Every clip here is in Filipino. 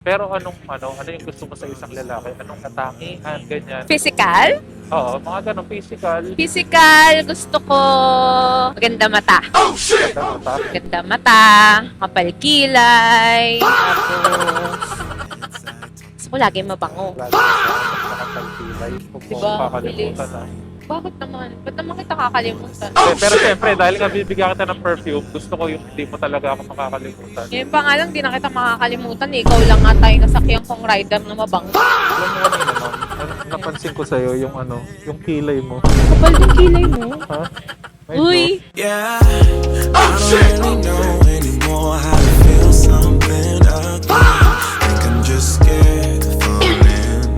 Pero ano yung gusto mo sa isang lalaki? Anong katangian, ganyan? Physical? Oo, mga ganong physical. Physical, gusto ko maganda mata. Ganda mata. Maganda mata, kapal kilay, tapos gusto ko lagi mabango. Lagi sa nakapagpilay. Huwag mo Diba? kakalimutan Bilis. ah. Bakit naman? Ba't naman kita kakalimutan? Pero syempre, dahil nga bibigyan kita ng perfume, gusto ko yung hindi mo talaga ako makakalimutan. Ngayon pa nga lang, di na kita makakalimutan. Ikaw lang nga tayo nasakyan kong rider na mabango. Alam mo ano naman, napansin ko sa'yo yung yung kilay mo. Kapal ng kilay mo. Ha? Uy! Yeah, I don't really know anymore how to feel something again. Think I'm just scared of falling.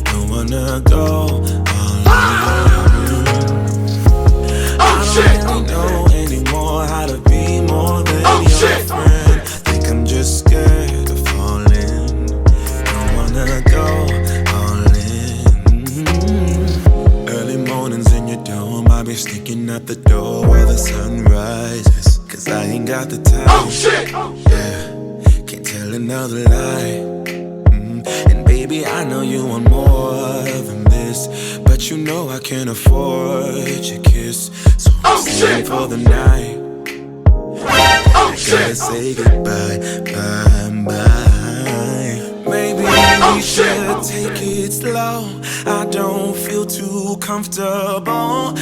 Don't wanna go all in. I don't really know anymore how to be more than your friend. Think I'm just scared of falling. Don't wanna go all in. Early mornings in your dome, I be sneaking out the door while the sun rises. Cause I ain't got the time. Yeah, can't tell another lie. And baby, I know you want more than this, but you know I can't afford your kiss. So I'm staying for the night. I gotta say goodbye, bye, bye. Maybe we should take it slow. I don't feel too comfortable.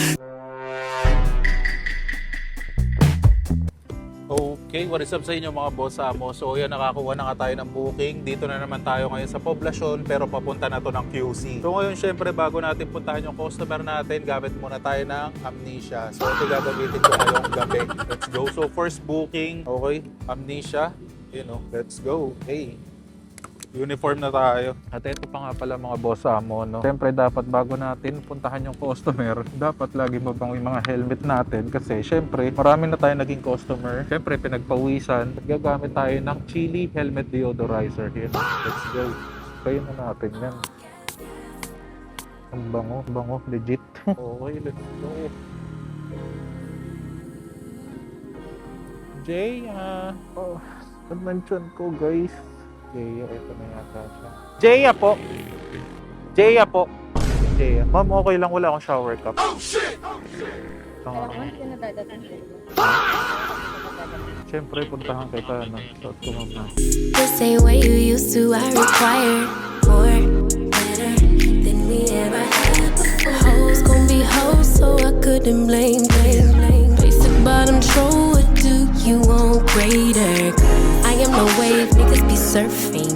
Okay, what is up sa inyo mga boss amo? So yan, nakakuha na nga tayo ng booking. Dito na naman tayo ngayon sa poblasyon, pero papunta na to ng QC. So ngayon syempre, bago natin puntahan yung customer natin, gamit muna tayo ng Amnesia. So ito gagamitin ko ngayong gabi. Let's go. So first booking, okay, Amnesia. Let's go. Hey, uniform na tayo. At ito pa nga pala mga boss amo, no? Siyempre dapat bago natin puntahan yung customer, dapat lagi mabango yung mga helmet natin kasi siyempre marami na tayo naging customer. Siyempre pinagpawisan, gagamit tayo ng Chili Helmet Deodorizer. Yan, let's go. Kaya na natin yan. Ang bango, legit. Okay, let's go. Jay, mention ko guys. Jaya, ito na yata siya. Jaya po! Jaya po! Jaya. Ma'am, okay lang, wala akong shower cup. Siyempre, puntahan kita, no? Suot ko ma'am na. The same way you used to, I require more, better than we ever had before. Hoes gon' be hoes, so I couldn't blame. Basic bottom troll, what do you want greater? I am no wave, niggas be surfing.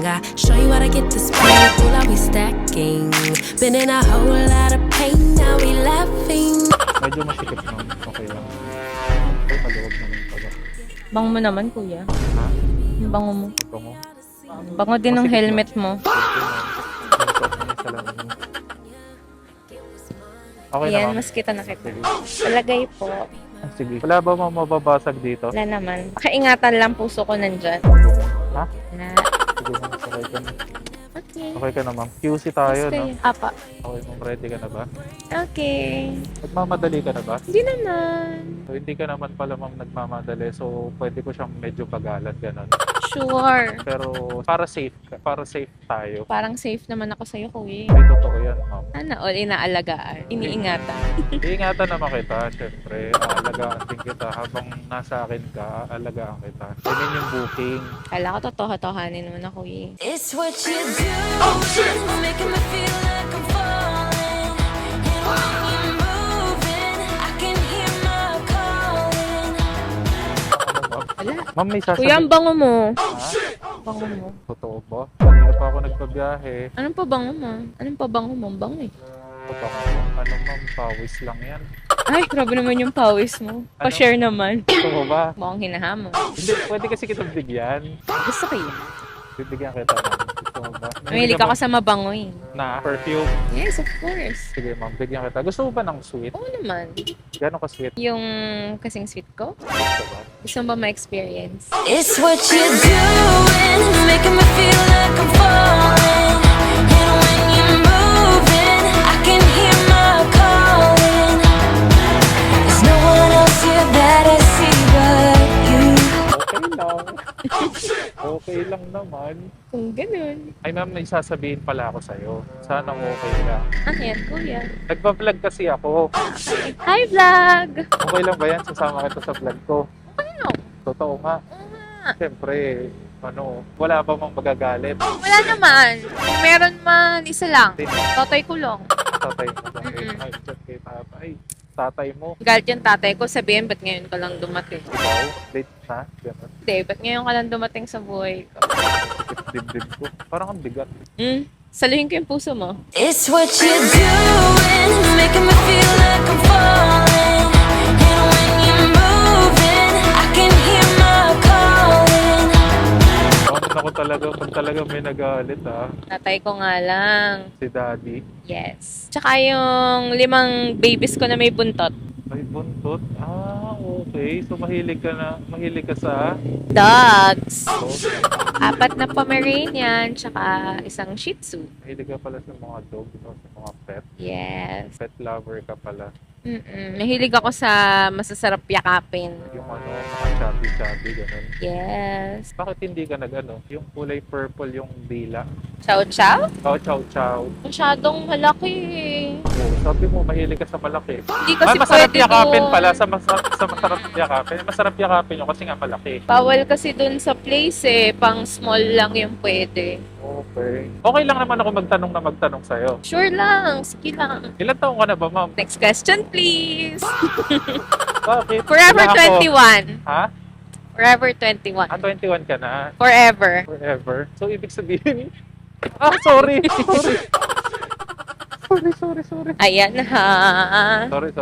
I show you how to get this pain, all I be stacking. Been in a whole lot of pain, now we laughing. Medyo masikip ma'am, okay lang. Ay, maluwag naman pala. Bango mo naman, kuya. Ha? Yung bango mo. Bango? Bango din ng Masikip helmet mo. Okay na Ayan, ma'am. mas kita na kita. Palagay po. Sige. Wala ba ma'am mababasag dito? Wala naman. Kaingatan lang puso ko nandyan. Ha? Na. Sige ma'am, okay ka na. Okay. Okay ka na ma'am. QC tayo, no? Apa. Okay ma'am, ready ka na ba? Okay. Nagmamadali ka na ba? Hindi naman. So, hindi ka naman pala ma'am nagmamadali, so pwede ko siyang medyo pagalan, gano'n. Sure. Pero para safe tayo. Parang safe naman ako sa'yo, kuya. May totoo yan ma'am. Ano, all inaalagaan. Iniingatan. Iingatan naman kita, syempre. Aalagaan din kita. Habang nasa akin ka, aalagaan kita. Ganyan yung booking. Kala ko totohanin naman ako, kuya. It's what you do, making me feel like I'm falling. And when you're moving, I can hear my calling. Ano ma'am? Wala. Ma'am, may Kuya, sasabihin. ang bango mo. Ha? Bango mo. Totoo ba? Kanina pa ako nagpabiyahe. Anong pabango mo? Anong pabango mo? Ang bango eh. Ano ma'am, pawis lang yan. Ay, grabe naman yung pawis mo. Pa-share naman. Totoo ba? Mukhang hinahamo. Hindi, pwede kasi kitang bigyan. Gusto ko yun. Bibigyan kita ma'am. Gusto mo ba? Mamili ka sa mabango eh. Na perfume. Yes, of course. Sige ma'am, bigyan kita. Gusto mo ba ng sweet? Oo naman. Gano'n ka-sweet? Yung kasing sweet ko, Gusto ba? gusto mo ba ma-experience? It's what you're doing, making me feel like I'm falling. And when you're moving, I can hear my calling. There's no one else here that I see but you. Okay lang. Okay lang naman. Kung ganun. Ay ma'am, may sasabihin pala ako sa'yo. Sana okay ka. Ano yan, kuya? Nagpa-vlog kasi ako. Okay. Hi, vlog! Okay lang ba yan? Sasama kita sa vlog ko. Ano? Totoo nga. Oo nga. Siyempre, wala ba mang magagalit? Wala naman. Kung meron man, isa lang. Tatay ko lang. Tatay mo ba? Mm-mm. Ay, chat kay tatay. Tatay mo. Galit yung tatay ko, sabihin, ba't ngayon ka lang dumating? Ikaw, late na. Ganun. Hindi, ba't ngayon ka lang dumating sa buhay ko? Dibdib ko. Parang ang bigat. Saluhin ko yung puso mo. It's what you're doing, making me feel like I'm falling. And when you're moving, I can hear my calling. Bakit ako talaga, pag talaga may nagalit Tatay ko nga lang. si daddy. Yes. Tsaka yung 5 babies ko na may buntot. May buntot. Okay. So mahilig ka sa Dogs. dog. 4 na Pomeranian, tsaka isang Shih Tzu. Mahilig ka pala sa mga dog, no? Sa mga pet. Yes. Pet lover ka pala. Nahilig ako sa masasarap yakapin. Yung mga chubby, ganun. Yes. Bakit hindi ka yung kulay purple yung dila? Chow chow? Chow. Masyadong malaki. Oh, sabi mo, mahilig ka sa malaki. Hindi kasi Masarap pwede yakapin dun. pala, sa masarap yakapin. Masarap yakapin yun kasi nga malaki. Bawal kasi dun sa place pang small lang yung pwede. Okay. Okay lang naman ako magtanong sa'yo. Sure lang, sige lang. Ilan taong ka na ba, ma'am? Next question, please. Bakit? Forever Wala ako. 21. Ha? Forever 21. 21 ka na? Forever. Forever? So, ibig sabihin... sorry. Sorry. Ayan ha. Sorry.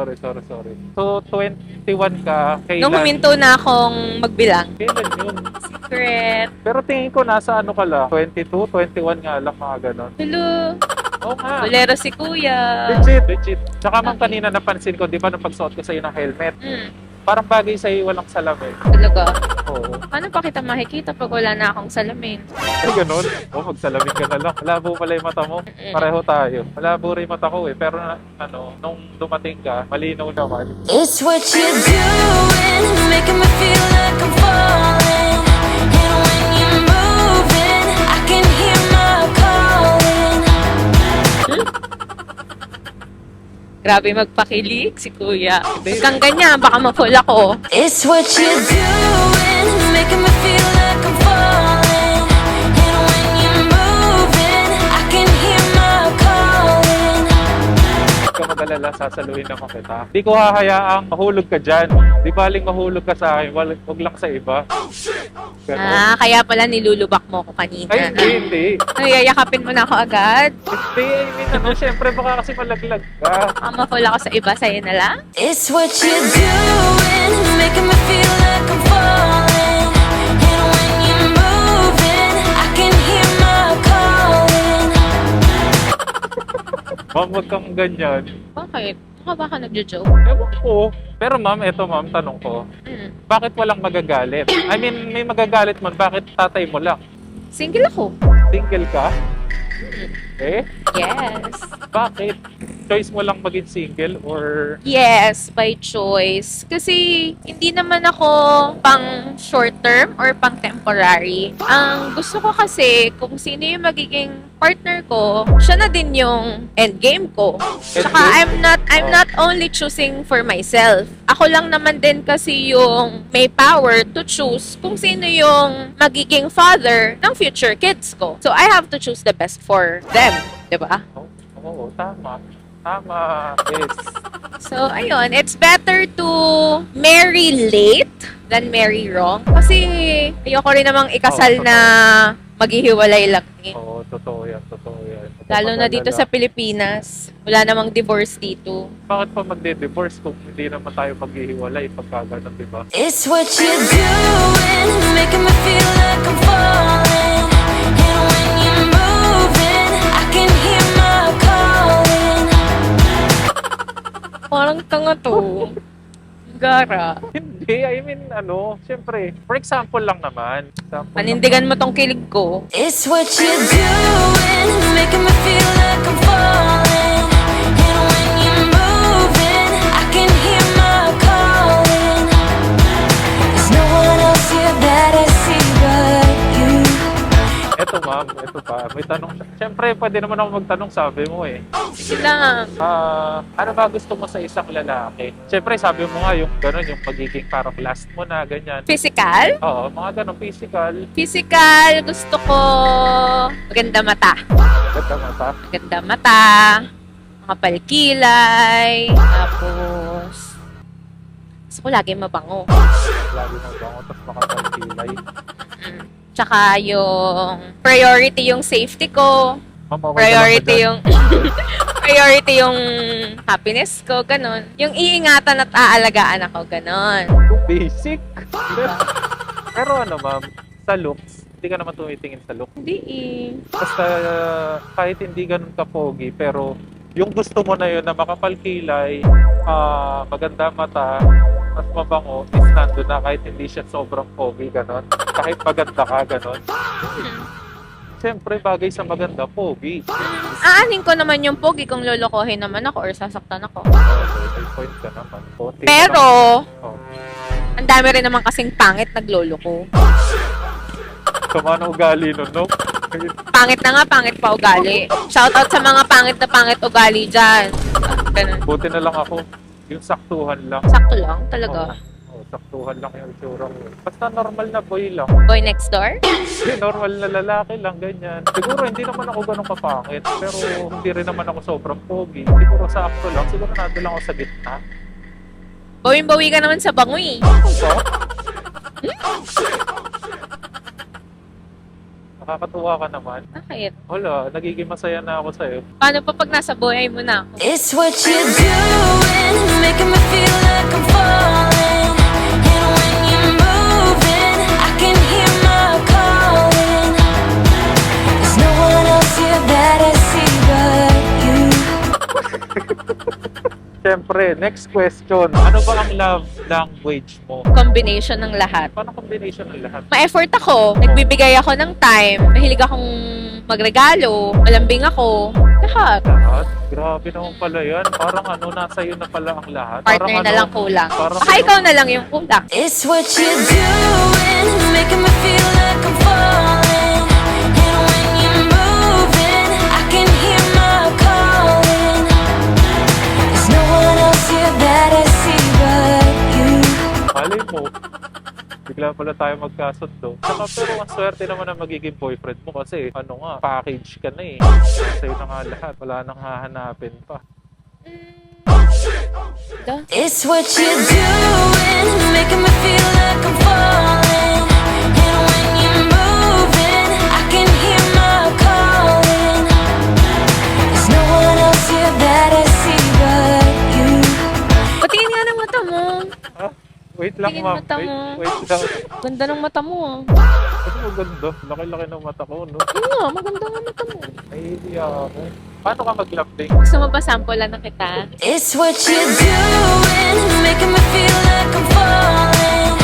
So, 21 ka, kailan? Nung huminto na akong magbilang. Kailan yun? Secret. Pero tingin ko nasa ka lang? 22, 21 nga lang, mga ganon. Hello. Oo nga. Bolero si kuya. Legit. Tsaka ma'am, Okay. kanina napansin ko, di ba, nung pagsuot ko sa'yo ng helmet, Hmm. parang bagay sa'yo walang salamin. Talaga. Oo. Paano pa kita makikita pag wala na akong salamin? Ay, ganun. Magsalamin ka na lang. Malabo pala yung mata mo. Pareho tayo. Malabo rin yung mata ko Pero nung dumating ka, malinaw naman. It's what you're doing, making me feel like I'm falling. And when you're moving, I can hear my calling. Grabe magpakilig si kuya. Huwag kang ganyan, baka ma-fall ako. It's what you're doing, making me feel like I'm falling. And when you're moving, I can hear my calling. Huwag ka mag-alala, sasaluhin naman kita. Di ko hahayaang mahulog ka dyan. Di baling mahulog ka sa akin, wag lang sa iba. Ganun. Kaya pala nilulubak mo ko kanina. Ay, hindi. Yayakapin mo na ako agad. Hindi, I mean, syempre baka kasi malaglag ka. Baka ma-fall ako sa iba, sa'yo na lang. It's what you're doing, making me feel like I'm falling. And when you're moving, I can hear my calling. Ma'am, wag kang ganyan. Bakit? Baka baka nagjo-joke? Ewan ko. Pero ma'am, eto ma'am, tanong ko. Bakit walang magagalit? I mean, may magagalit man, bakit tatay mo lang? Single ako. Single ka? Eh? Yes. Bakit? Choice mo lang maging single or... Yes, by choice. Kasi hindi naman ako pang short term or pang temporary. Ang gusto ko kasi kung sino yung magiging partner ko, siya na din yung endgame ko. Tsaka I'm not only choosing for myself. Ako lang naman din kasi yung may power to choose kung sino yung magiging father ng future kids ko. So I have to choose the best for them, 'di ba? Oo, tama. Tama. Yes. So, ayun, it's better to marry late than marry wrong. Kasi ayoko rin namang ikasal Oo, na maghihiwalay lang eh. Oo, totoo yan. Lalo na dito sa Pilipinas. Wala namang divorce dito. Bakit pa magde-divorce kung hindi naman tayo maghihiwalay pagka ganun, di ba? It's what you're doing, making me feel like I'm falling. And when you're moving, I can hear my calling. Parang tanga to. Gara. Hindi, I mean, syempre, for example lang naman. Panindigan mo tong kilig ko. It's what you're doing, making me feel like I'm falling. And when you're moving, I can hear my calling. There's no one else here that I see but you. Ito ma'am, ito pa. May tanong. Siyempre, pwede naman ako magtanong, sabi mo eh. Sige lang. Ano ba gusto mo sa isang lalaki? Siyempre, sabi mo nga yung gano'n, yung pagiging parang last mo na, ganyan. Physical? Oo, mga gano'n, physical. Physical, gusto ko maganda mata. Ganda mata. Maganda mata, mga palkilay, tapos gusto ko lagi mabango. Lagi mo bango, tapos makapagpilay. Tsaka yung priority yung safety ko, Ma'am, okay priority ka lang yung priority yung happiness ko, ganun. Yung iingatan at aalagaan ako, ganun. ba dyan? Basic. Pero ano ma'am, sa looks, hindi ka naman tumitingin sa looks. Hindi eh. Basta kahit hindi ganun ka-pogi, pero yung gusto mo na yun na makapalkilay, maganda mata, mas mabango, is nandun na kahit hindi siya sobrang pogi, ganon. Kahit maganda ka, ganon. Siyempre, bagay sa maganda, pogi. Aanin ko naman yung pogi kung lolokohin naman ako or sasaktan ako. Okay, may point ka naman. Konti Pero, lang. Oh. ang dami rin naman kasing pangit nagloloko. Sama na ugali nun, no? Pangit na nga, pangit pa ugali. Shoutout sa mga pangit ugali dyan. Ganun. Buti na lang ako. Yung saktuhan lang. Sakto lang, talaga. Oh, saktuhan lang yung itsura ko. Basta normal na boy lang. Boy next door? Hindi, normal na lalaki lang, ganyan. Siguro hindi naman ako ganun kapangit, pero hindi rin naman ako sobrang pogi. Siguro sakto lang, siguro nado lang ako sa gitna. Bawing-bawi ka naman sa bangoy. So, nakakatuwa ka naman. Bakit? Wala, nagiging masaya na ako sa'yo. Paano pa pag nasa buhay mo na ako? It's what you're doing, making me feel like I'm falling. And when you're moving, I can hear my calling. There's no one else here that I see but you. Siyempre, next question. Ano ba ang love language mo? Combination ng lahat. Paano combination ng lahat? Ma-effort ako. Nagbibigay ako ng time. Mahilig akong magregalo. Malambing ako. Lahat. Lahat? Grabe naman pala yan. Parang ano, nasa iyo na pala ang lahat. Partner Parang na ano, lang kulang. parang Baka ano- ikaw na lang yung kulang. It's what you're doing, making me feel like I'm falling. And when you're moving, I can hear my calling. There's no one else here that I see but you. Malay mo, bigla pala tayo magkasundo. Saka pero ang swerte naman na magiging boyfriend mo kasi ano nga, package ka na eh. Sa'yo na nga lahat, wala nang hahanapin pa. It's what you're doing, making me feel like I'm falling. And when you're moving, I can hear my calling. There's no one else here that I see but you. Patingin nga ng mata mo. Ha? Wait lang Tingin ma'am, mata mo. wait lang. Ganda ng mata mo. Ano maganda? Laki-laki ng mata ko, no? Yun nga, maganda ng mata mo. Nahihiya ako. Paano ka mag-lambing? Gusto mo ba sample na kita? It's what you're doing, making me feel like I'm falling.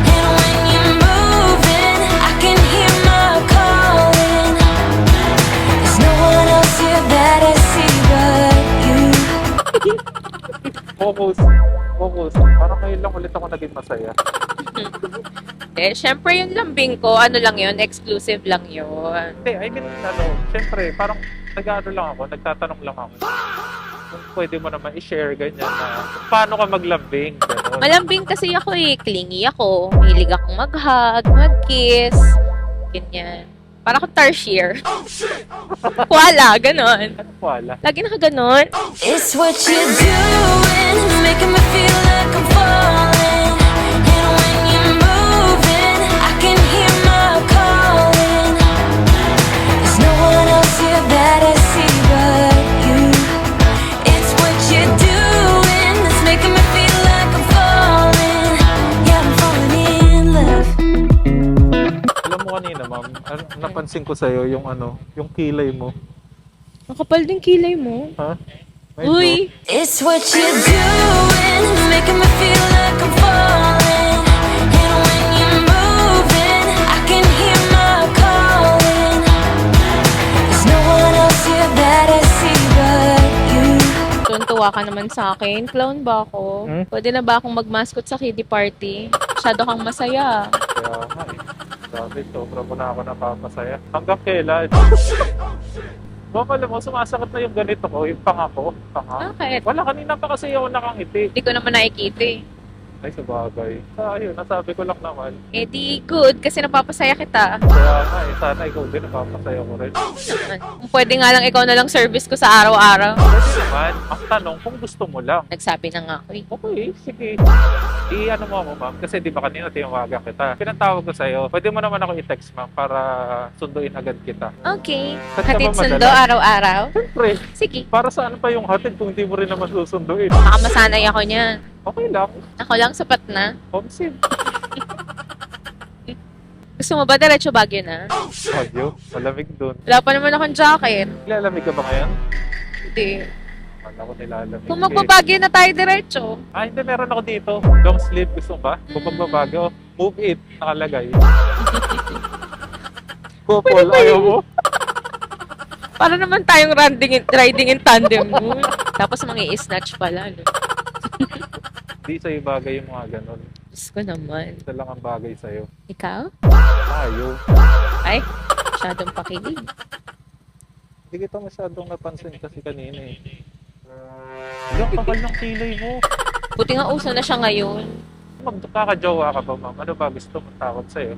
And when you're moving, I can hear my calling. There's no one else here that I see but you. Focus. Parang ngayon lang ulit ako naging masaya. Syempre yung lambing ko, ano lang yun, exclusive lang yun. Hindi, I mean, ano, syempre, parang nag-ano lang ako, nagtatanong lang ako. Kung pwede mo naman i-share ganyan na paano ka maglambing, gano'n. Malambing kasi ako eh, clingy ako. Hilig akong mag-hug, mag-kiss, ganyan. Para akong tarsier. Wala, ganon. Ano pala? Lagi nakaganon. It's what you're doing, making me feel like I'm falling. And when you're moving, I can hear my calling. There's no one else here that I see but you. It's what you're doing that's making me feel like I'm falling. Yeah, I'm falling in love. Alam mo kanina, ma'am, napansin ko sa'yo yung ano, yung kilay mo. Nakapal din kilay mo. Ha? Medyo- Uy! It's what you're doing, making me feel like I'm falling. And when you're moving, I can hear my calling. There's no one else here that I see but you. Tuntua ka naman sa akin. Clown ba ako? Pwede na ba akong mag-mascot sa kiddie party? Masyado kang masaya. Kaya nga eh. Grabe, sobra mo na ako napapasaya. Hanggang kailan? Ma'am, alam mo, sumasakit na yung ganito ko, yung panga ko. Panga. Bakit? Wala, kanina pa kasi ako nakangiti. Hindi ko naman nakikita eh. Ay, sabagay. Ayun, nasabi ko lang naman. Eh di good, kasi napapasaya kita. Kaya nga, sana ikaw din, napapasaya ko rin. Kung pwede nga lang ikaw na lang service ko sa araw-araw. Pwede naman, ang tanong, kung gusto mo lang. Nagsabi na nga ako eh. Okay, sige. I-ano mo ako, ma'am, kasi di ba kanina tinawagan kita. Pinatawag ko sa'yo, pwede mo naman ako i-text, ma'am, para sunduin agad kita. Okay. Saan ka Hatid ba sundo madalas? araw-araw? Siyempre, Sige. para saan pa yung hatid kung di mo rin naman susunduin? Baka masanay ako niyan. Okay lang, Ako lang sapat na. homesick. Gusto mo ba diretso Baguio na? Audio, malamig dun. Wala pa naman akong jacket. Nilalamig ka ba ngayon? Hindi. Akala ko nilalamig. Kung magbabaguio na tayo diretso. Hindi, meron ako dito. Long sleeve, gusto mo ba? Kung magbabago, move it, nakalagay. Couple, ayaw mo? Para naman tayong riding in tandem mo. Tapos mangi-snatch pala. No? Di sa'yo bagay yung mga ganun. Diyos ko naman. Ito lang ang bagay sa'yo. Ikaw? Ayaw. Ay, masyadong pakilig. Hindi kita masyadong napansin kasi kanina eh. Yung kapal ng kilay mo. Buti nga uso na siya ngayon. Magkakajowa ka ba, ma'am? Ano ba gusto mo takot sa'yo?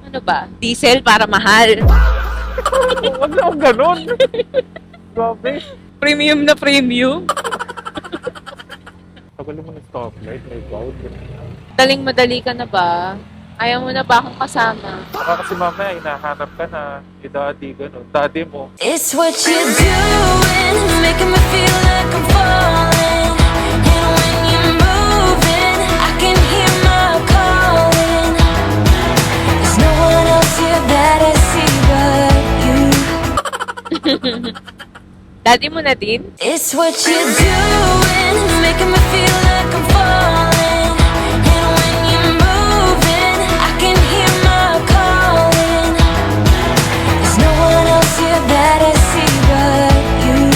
Ano ba? Diesel para mahal. Huwag na akong ganun. Grabe. Premium na premium. Tagal mo ng stoplight, may cloud. Daling madali ka na ba? Ayaw mo na ba akong kasama? Baka kasi mamaya, hinahanap ka na. Yung daddy, ganun. Daddy mo. It's what you're doing, making me feel like I'm falling. And when you're moving, I can hear my calling. There's no one else here that I see but you. Daddy mo na din? It's what you're doing, making me feel like I'm falling. And when you're moving, I can hear my calling. There's no one else here that I see but you.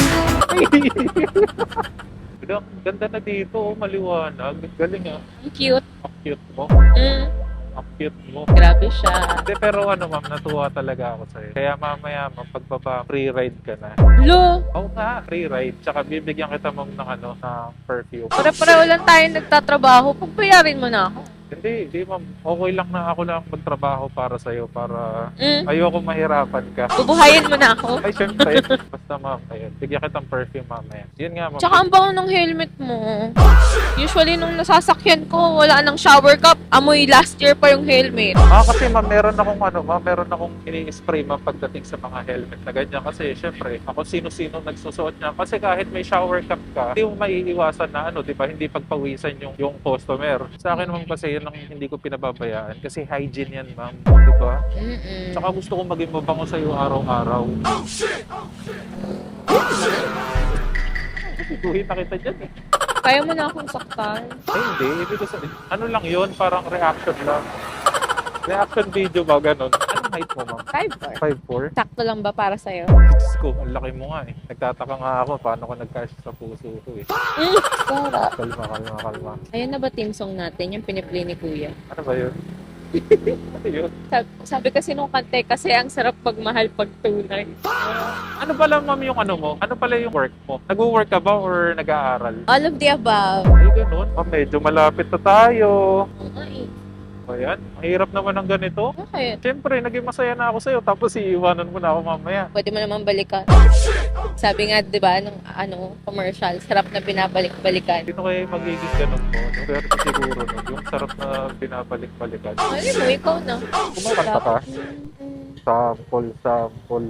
Ganda na dito, oh, maliwanag. Galing ah. Ang cute. Ang cute mo. Ang cute mo. Grabe siya. Hindi, pero ano ma'am, natuwa talaga ako sa'yo. Kaya mamaya ma'am, pagbaba, free ride ka na. Lo, Oo nga, free ride. Tsaka bibigyan kita ma'am ng ano, ng perfume. para-pareho lang tayo nagtatrabaho. Pagbayarin mo na ako. Hindi ma'am. Okay lang na ako lang magtrabaho para sa'yo. Para ayoko mahirapan ka. Bubuhayin mo na ako. Ay, syempre. Basta ma'am, ayun. Bigyan kitang perfume mamaya. Yun nga ma'am. Tsaka ang bango ng helmet mo. Usually nung nasasakyan ko, wala nang shower cap. Amoy last year pa yung helmet. Kasi ma'am, meron akong ini-spray ma'am pagdating sa mga helmet na ganyan. Kasi syempre, ako sino-sino nagsusuot niya. Kasi kahit may shower cap ka, hindi mo maiiwasan na di ba, hindi pagpawisan yung customer. Sa akin naman kasi yun ang hindi ko pinababayaan. Kasi hygiene yan ma'am. Di ba? Tsaka gusto ko maging mabango sa'yo araw-araw. Siguhin na kita dyan eh. Kaya mo na akong saktan. Hindi. Ibig ko sabihin, ano lang yun? Parang reaction lang. Reaction video ba ganun? Anong height mo ma'am? 5'4". 5'4"? Sakto lang ba para sa'yo? Diyos ko, ang laki mo nga eh. Nagtataka nga ako paano ko nag-cash sa puso ko eh. Sarap. Kalma. Ayun na ba team song natin? Yung piniplay ni Kuya. Ano ba yun? Ano yun? Sabi kasi nung kante, kasi ang sarap pagmahal pag tunay. Ano pala ma'am yung ano mo? Ano pala yung work mo? Nag-work ka ba or nag-aaral? All of the above. Ay, ganun. Medyo malapit na tayo. Oo nga eh. Ayan, ang hirap naman ng ganito. Bakit? Siyempre, naging masaya na ako sa'yo, tapos iiwanan mo na ako mamaya. Pwede mo naman balikan. Sabi nga, di ba, nung commercial, sarap na binabalik-balikan. Sino kaya magiging ganun mo? No? Pero siguro, no? Yung sarap na binabalik-balikan. Ano mo, ikaw na. Kumakanta ka? Sample.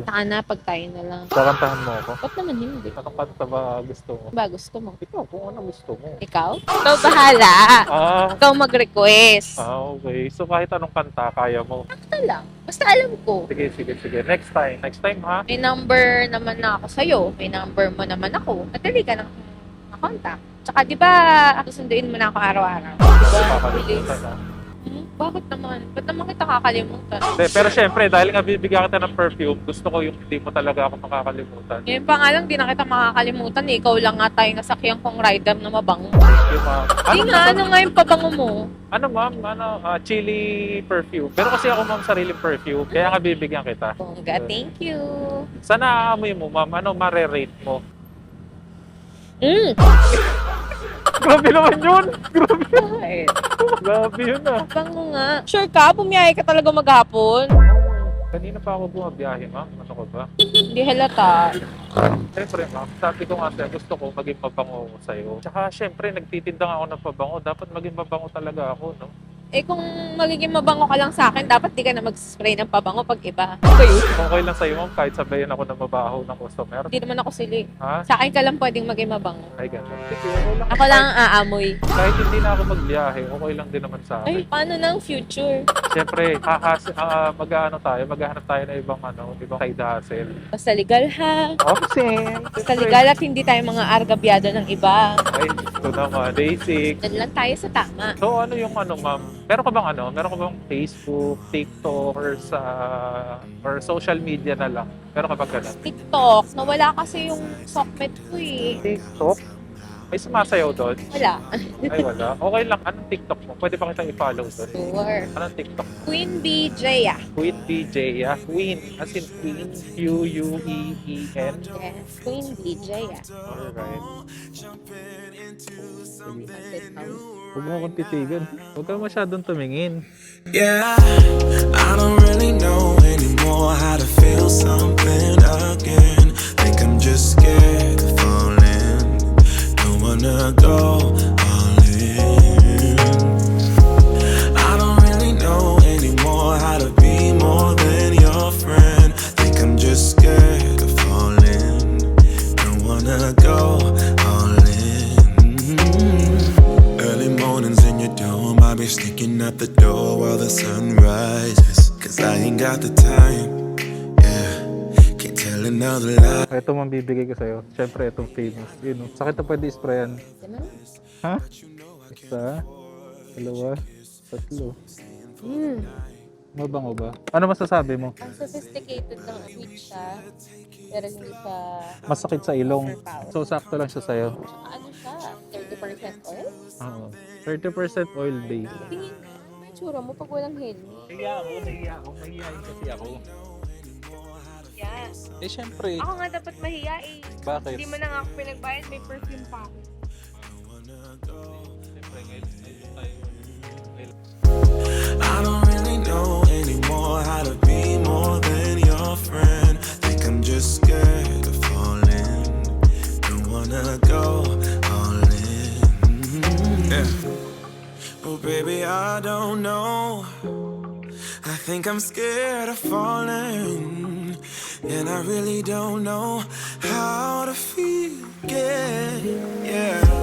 Saka na, pag tayo na lang. Kakantahan mo ako. Ba't naman hindi? Anong kanta ba gusto mo? Ba gusto mo? Ikaw, kung ano gusto mo. Ikaw? Ikaw bahala. Ikaw mag-request. Okay. So kahit anong kanta, kaya mo. Basta lang. Basta alam ko. Sige. Next time ha? May number naman na ako sa'yo. May number mo naman ako. Madali ka ng contact. Tsaka di ba, susunduin mo na ako araw-araw? Diba? Bilis. Kakalimutan na. Bakit naman? Ba't naman kita kakalimutan? Hindi, pero syempre, dahil nga bibigyan kita ng perfume, gusto ko yung hindi mo talaga ako makakalimutan. Ngayon pa nga lang, di na kita makakalimutan. Eh. Ikaw lang nga tayo nasakyan kong rider na mabango. Thank you, ma'am. Di nga, ano nga yung pabango mo? Ano, ma'am? Chili perfume. Pero kasi ako, ma'am, sariling perfume. Kaya nga bibigyan kita. Bongga, thank you. Sana aamoy mo, ma'am. Ano mare-rate mo? Grabe naman yun! Grabe. Bakit? Grabe yun ah. Bango nga. Sure ka? Pumiyahe ka talaga maghapon? Kanina pa ako bumabiyahe, ma'am. Ano ko ba? Hindi halata. Siyempre, ma'am. Sabi ko nga sa'yo, gusto ko maging mabango ako sa'yo. Tsaka, siyempre, nagtitinda nga ako ng pabango. Dapat maging mabango talaga ako, no? Eh kung magiging mabango ka lang sa akin, dapat di ka na mag-spray ng pabango pag iba. Okay. Okay lang sa'yo, ma'am, kahit sabayan ako na mabaho ng customer. Hindi naman ako sili. Ha? Sa akin ka lang pwedeng maging mabango. Ay, gano'n. Sige, okay lang. Ako lang ang aamoy. Kahit hindi na ako magbiyahe, okay lang din naman sa Ay, akin. paano ng future? Siyempre, maghahanap tayo ng ibang side hustle. Basta legal ha. Okay. Basta legal at hindi tayo mga argabyado ng iba. Ay, ito naman, basic. Doon lang tayo sa tama. So, ano yung ma'am? Meron ka bang Facebook, TikTok, or social media na lang? Meron ka bang ganun? TikTok, nawala kasi yung sockmate ko eh. TikTok? May sumasayaw doon? Wala. Ay, wala. Okay lang. Anong TikTok mo? Pwede ba kitang i-follow doon? Sure. Anong TikTok? Queen BJ ah. Queen BJ, ah. Queen. As in Queen. Queen. Yes, Queen BJ ah. Alright. Haunted house. Huwag mo akong titigan. Huwag ka masyadong tumingin. Yeah, I don't really know anymore how to feel something again. Think I'm just scared of falling. Don't wanna go all in. I don't really know anymore how to be more than your friend. Think I'm just scared of falling. Don't wanna go all in. Early mornings in your dome, I'll be sneaking out the door while the sun rises. Cause I ain't got the time, yeah. Can't tell another lie. Ito mang bibigay ko sa'yo. Siyempre, itong famous. Yun, sa kita pwede isprayan. Ha? Isa, dalawa, tatlo. Mabango ba? Ano masasabi mo? Ang sophisticated ng sweet siya, pero hindi siya Masakit sa ilong. overpowered. So, sakto lang siya sa'yo. Tsaka ano siya, 30% oil? Oo. 30% oil base. Tingin mo yung tsura mo pag walang helmet. Nahiya ako. Mahihayin kasi ako. Yeah. Eh, syempre. Ako nga dapat mahiya eh. Bakit? Hindi mo na nga ako pinagbayad, may perfume pa ako. Syempre, ngayon tayo. I don't really know anymore how to be more than your friend. Think I'm just scared of falling. Don't wanna go all in. Yeah. Oh baby, I don't know. I think I'm scared of falling. And I really don't know how to feel again. Yeah.